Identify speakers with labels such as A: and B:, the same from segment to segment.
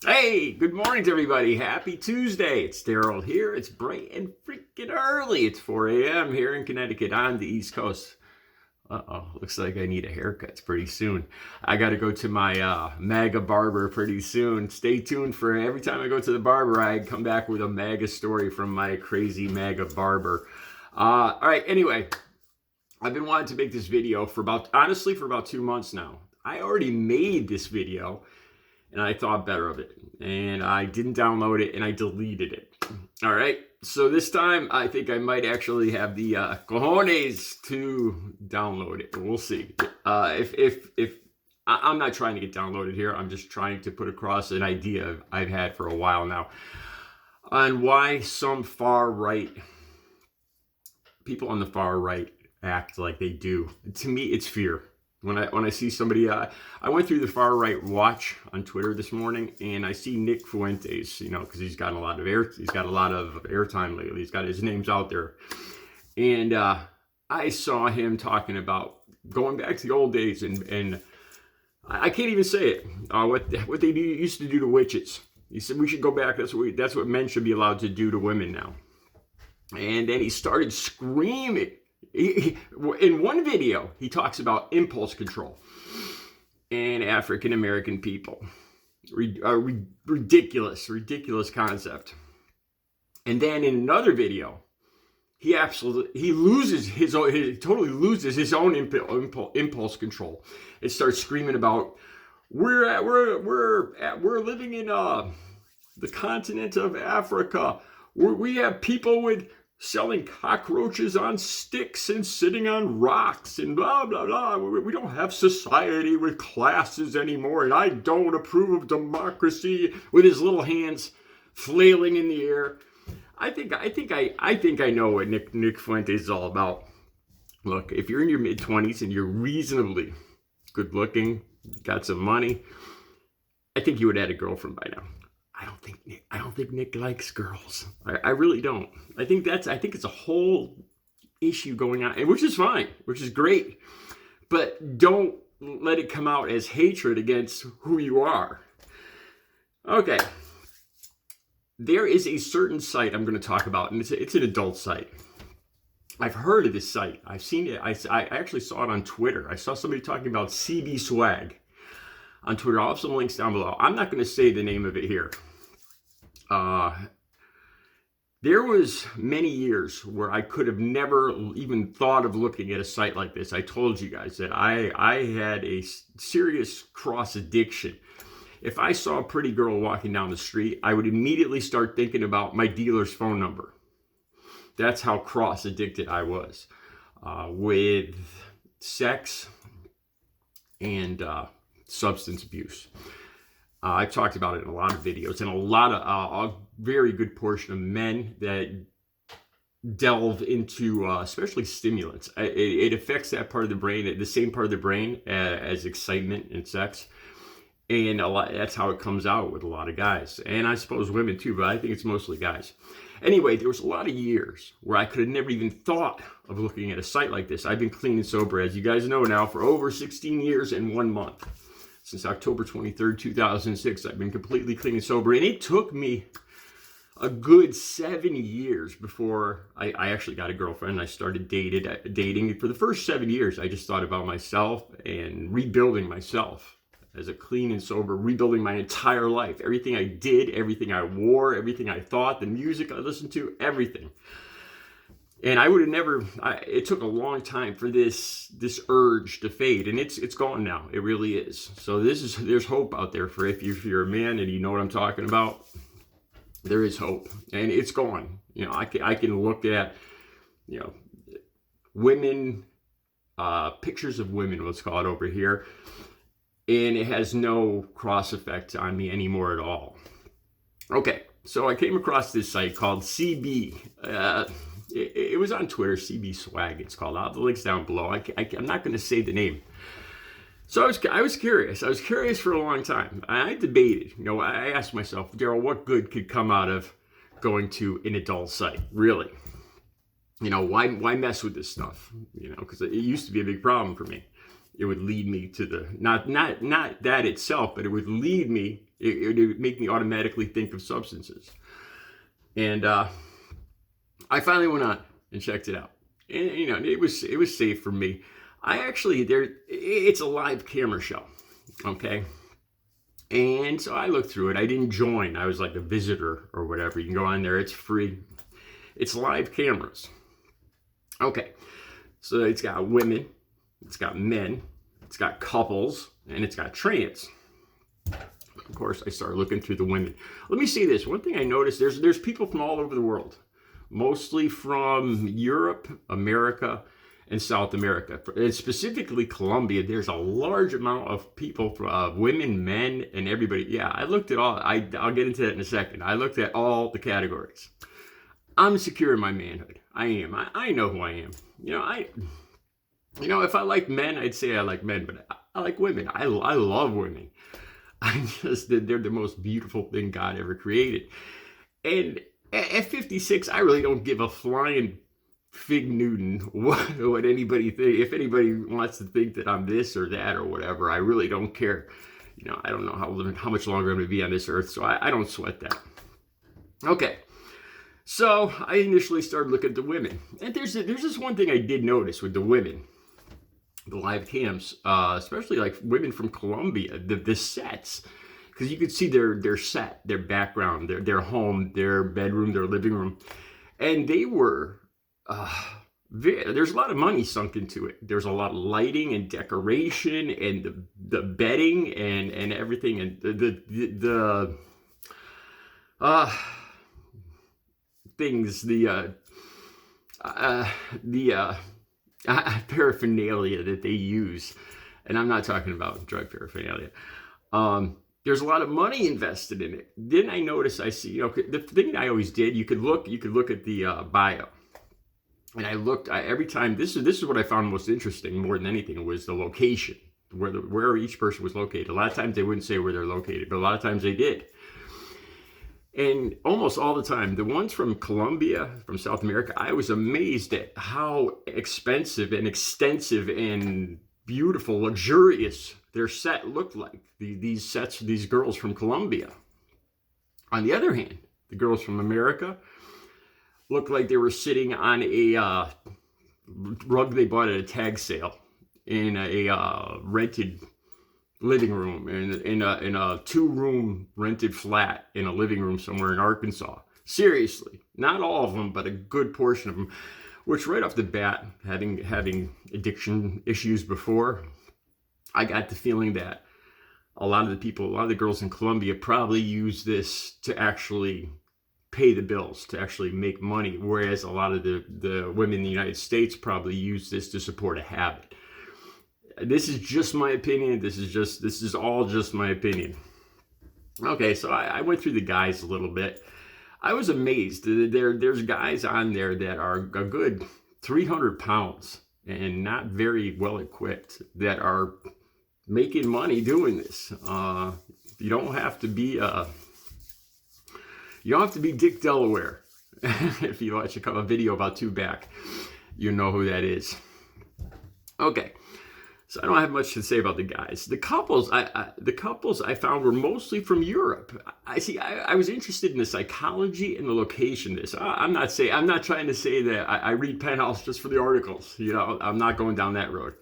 A: Hey, good morning to everybody. Happy Tuesday. It's Daryl here. It's bright and freaking early. It's 4 a.m. here in Connecticut on the East Coast. Uh-oh, looks like I need a haircut pretty soon. I got to go to my MAGA barber pretty soon. Stay tuned for every time I go to the barber, I come back with a MAGA story from my crazy MAGA barber. All right, anyway, I've been wanting to make this video for about 2 months now. I already made this video and I thought better of it. And I didn't download it and I deleted it. All right. So this time I think I might actually have the cojones to download it. We'll see. If I'm not trying to get downloaded here, I'm just trying to put across an idea I've had for a while now on why some far right people on the far right act like they do. To me, it's fear. When I see somebody, I went through the far right watch on Twitter this morning, and I see Nick Fuentes, because he's got a lot of airtime lately. He's got his name's out there, and I saw him talking about going back to the old days, and I can't even say it. What they used to do to witches. He said we should go back. That's what men should be allowed to do to women now. And then he started screaming. In one video, he talks about impulse control and African American people. Ridiculous concept. And then in another video, he totally loses his own impulse control. It starts screaming about we're living in the continent of Africa. We have people with selling cockroaches on sticks and sitting on rocks and blah, blah, blah. We don't have society with classes anymore, and I don't approve of democracy, with his little hands flailing in the air. I think I know what Nick Fuentes is all about. Look, if you're in your mid-20s and you're reasonably good looking, got some money, I think you would have had a girlfriend by now. I don't think Nick likes girls. I really don't. I think it's a whole issue going on, which is fine, which is great. But don't let it come out as hatred against who you are. Okay. There is a certain site I'm going to talk about, and it's an adult site. I've heard of this site. I've seen it. I actually saw it on Twitter. I saw somebody talking about CB Swag on Twitter. I'll have some links down below. I'm not going to say the name of it here. There was many years where I could have never even thought of looking at a site like this. I told you guys that I had a serious cross addiction. If I saw a pretty girl walking down the street, I would immediately start thinking about my dealer's phone number. That's how cross addicted I was with sex and substance abuse. I've talked about it in a lot of videos, and a very good portion of men that delve into especially stimulants. It affects that part of the brain, the same part of the brain as excitement and sex. And that's how it comes out with a lot of guys. And I suppose women too, but I think it's mostly guys. Anyway, there was a lot of years where I could have never even thought of looking at a site like this. I've been clean and sober, as you guys know now, for over 16 years and 1 month. Since October 23rd, 2006, I've been completely clean and sober. And it took me a good 7 years before I actually got a girlfriend. I started dating. For the first 7 years, I just thought about myself and rebuilding myself as a clean and sober, rebuilding my entire life. Everything I did, everything I wore, everything I thought, the music I listened to, everything. And I would have never, it took a long time for this urge to fade, and it's gone now. It really is. So there's hope out there for if you're a man and you know what I'm talking about. There is hope, and it's gone. I can look at, women, pictures of women, let's call it over here, and it has no cross effect on me anymore at all. Okay, so I came across this site called CB. It was on Twitter, CB Swag, it's called. I'll have the links down below. I'm not going to say the name. So I was curious. I was curious for a long time. I debated. I asked myself, Daryl, what good could come out of going to an adult site? Really? Why mess with this stuff? Because it used to be a big problem for me. it would lead me to the, not that itself, but it would lead me, it would make me automatically think of substances. And I finally went on and checked it out. And, you know, it was safe for me. It's a live camera show, okay? And so I looked through it. I didn't join. I was like a visitor or whatever. You can go on there. It's free. It's live cameras. Okay. So it's got women, it's got men, it's got couples, and it's got trans. Of course, I started looking through the women. Let me see this. One thing I noticed, there's people from all over the world, mostly from Europe, America, and South America. And specifically Colombia, there's a large amount of people, women, men, and everybody. Yeah, I looked at all. I'll get into that in a second. I looked at all the categories. I'm secure in my manhood. I am. I know who I am. You know, if I like men, I'd say I like men, but I like women. I love women. They're the most beautiful thing God ever created. And at 56, I really don't give a flying fig Newton what anybody think. If anybody wants to think that I'm this or that or whatever, I really don't care. You know, I don't know how much longer I'm going to be on this earth, so I don't sweat that. Okay. So I initially started looking at the women. And there's this one thing I did notice with the women, the live cams, especially like women from Colombia, the sets, because you could see their set, their background, their home, their bedroom, their living room. And they were, there's a lot of money sunk into it. There's a lot of lighting and decoration and the bedding and everything. And the things, the paraphernalia that they use, and I'm not talking about drug paraphernalia. There's a lot of money invested in it. Then I noticed, I see, you know, the thing I always did, you could look at the bio, and I looked every time. This is what I found most interesting, more than anything, was the location, where each person was located. A lot of times they wouldn't say where they're located, but a lot of times they did. And almost all the time, the ones from Colombia, from South America, I was amazed at how expensive and extensive and beautiful, luxurious their set looked like. These girls from Colombia. On the other hand, the girls from America looked like they were sitting on a rug they bought at a tag sale in a rented living room, in a 2-room rented flat in a living room somewhere in Arkansas. Seriously, not all of them, but a good portion of them. Which right off the bat, having addiction issues before, I got the feeling that a lot of the girls in Colombia probably use this to actually pay the bills, to actually make money, whereas a lot of the women in the United States probably use this to support a habit. This is just my opinion. This is all just my opinion. Okay, so I went through the guys a little bit. I was amazed. There's guys on there that are a good 300 pounds and not very well equipped that are making money doing this. You don't have to be Dick Delaware. If you watch a video about 2 back, you know who that is. Okay. So I don't have much to say about the guys. The couples I found were mostly from Europe. I was interested in the psychology and the location of this. I'm not trying to say that I read Penthouse just for the articles. You know, I'm not going down that road.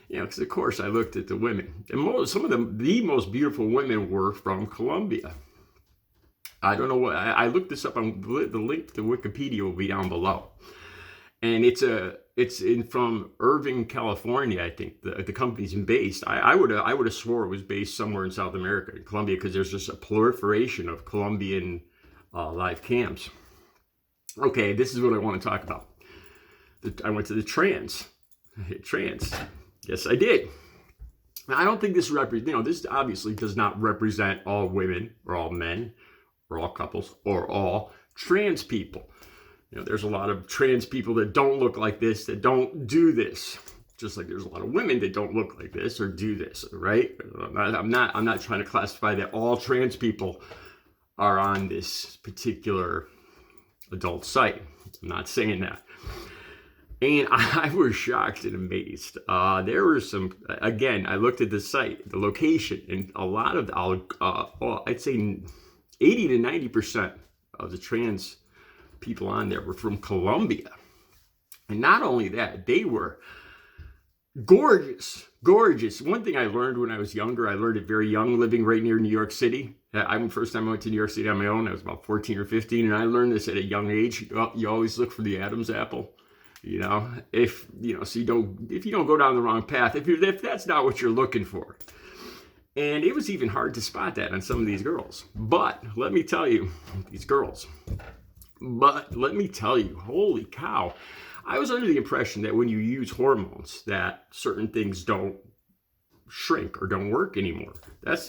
A: You know, because of course I looked at the women, and some of them, the most beautiful women, were from Colombia. I don't know what I looked this up on the link to Wikipedia will be down below, and it's from Irvine, California. I think the company's based. I would have swore it was based somewhere in South America, in Colombia, because there's just a proliferation of Colombian live cams. Okay, this is what I want to talk about. I went to the trans. Yes, I did. Now, I don't think this this obviously does not represent all women or all men or all couples or all trans people. You know, there's a lot of trans people that don't look like this, that don't do this. Just like there's a lot of women that don't look like this or do this, right? I'm not trying to classify that all trans people are on this particular adult site. I'm not saying that. And I was shocked and amazed. There were some, again, I looked at the site, the location, and a lot of, I'd say 80 to 90% of the trans people on there were from Colombia. And not only that, they were gorgeous, gorgeous. One thing I learned when I was younger, I learned it very young, living right near New York City. First time I went to New York City on my own, I was about 14 or 15, and I learned this at a young age. You always look for the Adam's apple. If you don't go down the wrong path, if that's not what you're looking for. And it was even hard to spot that on some of these girls. But let me tell you, holy cow, I was under the impression that when you use hormones, that certain things don't shrink or don't work anymore. That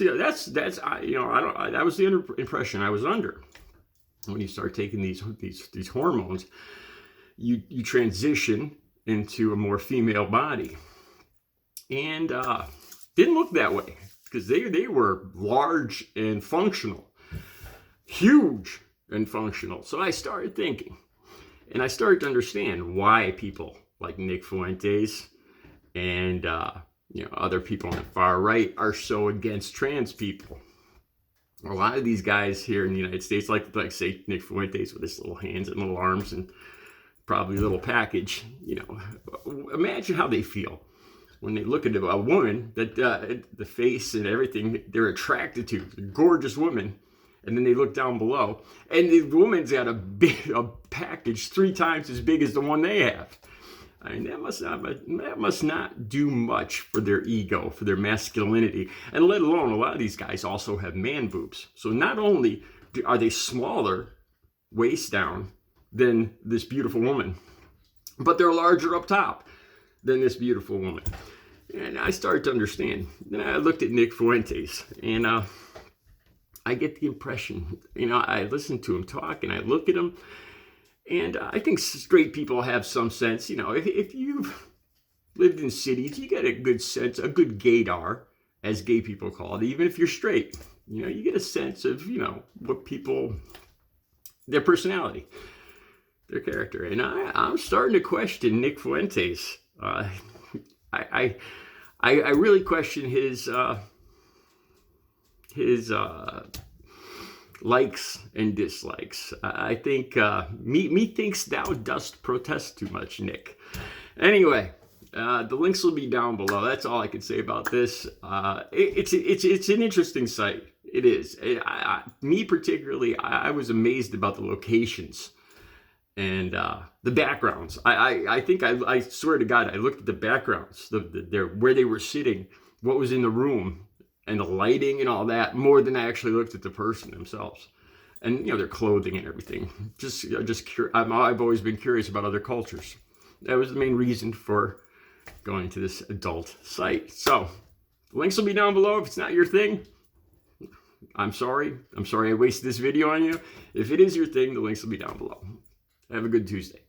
A: was the impression I was under. When you start taking these hormones, you transition into a more female body, and didn't look that way, because they were large and functional, huge and functional. So I started thinking, and I started to understand why people like Nick Fuentes and other people on the far right are so against trans people. A lot of these guys here in the United States, like say Nick Fuentes with his little hands and little arms and probably a little package, imagine how they feel when they look at a woman that the face and everything they're attracted to, a gorgeous woman, and then they look down below and the woman's got a package 3 times as big as the one they have. I mean, that must not do much for their ego, for their masculinity, and let alone a lot of these guys also have man boobs. So not only are they smaller waist down than this beautiful woman, but they're larger up top than this beautiful woman. And I started to understand. Then I looked at Nick Fuentes, and I get the impression, I listen to him talk, and I look at him, and I think straight people have some sense. If you've lived in cities, you get a good sense, a good gaydar, as gay people call it, even if you're straight. You get a sense of, what people, their personality, their character. And I'm starting to question Nick Fuentes. I really question his likes and dislikes. I think methinks thou dost protest too much, Nick. Anyway, the links will be down below. That's all I can say about this. It's an interesting site. It is. Me particularly, I was amazed about the locations and the backgrounds. I swear to God, I looked at the backgrounds, where they were sitting, what was in the room, and the lighting and all that, more than I actually looked at the person themselves, and their clothing and everything. I've always been curious about other cultures. That was the main reason for going to this adult site. So the links will be down below. If it's not your thing, I'm sorry I wasted this video on you. If it is your thing, the links will be down below. Have a good Tuesday.